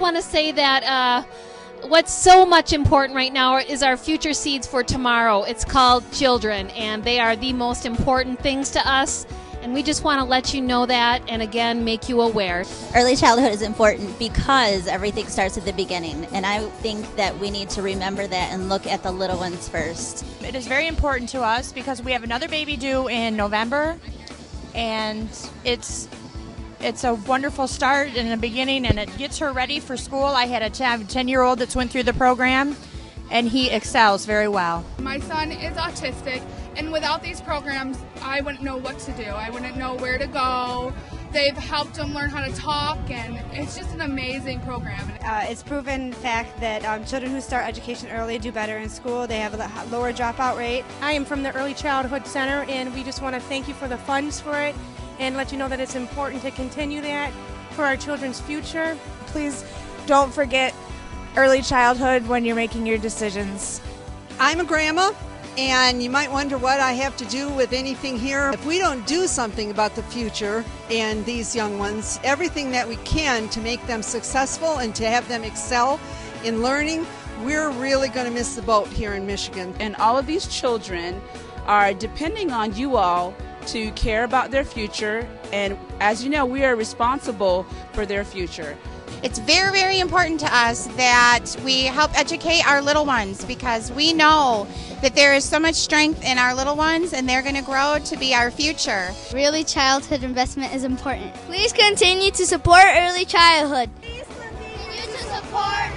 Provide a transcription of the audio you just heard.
want to say that what's so much important right now is our future seeds for tomorrow. It's called children, and they are the most important things to us. And we just want to let you know that, and again, make you aware. Early childhood is important because everything starts at the beginning. And I think that we need to remember that and look at the little ones first. It is very important to us because we have another baby due in November. And it's a wonderful start in the beginning, and it gets her ready for school. I had a 10-year-old that's went through the program, and he excels very well. My son is autistic, and without these programs, I wouldn't know what to do. I wouldn't know where to go. They've helped him learn how to talk, and it's just an amazing program. It's proven fact that children who start education early do better in school. They have a lower dropout rate. I am from the Early Childhood Center, and we just want to thank you for the funds for it and let you know that it's important to continue that for our children's future. Please don't forget early childhood when you're making your decisions. I'm a grandma, and you might wonder what I have to do with anything here. If we don't do something about the future and these young ones, everything that we can to make them successful and to have them excel in learning, we're really going to miss the boat here in Michigan. And all of these children are depending on you all to care about their future, and as you know, we are responsible for their future. It's very, very important to us that we help educate our little ones because we know that there is so much strength in our little ones and they're going to grow to be our future. Early childhood investment is important. Please continue to support early childhood. Please continue to support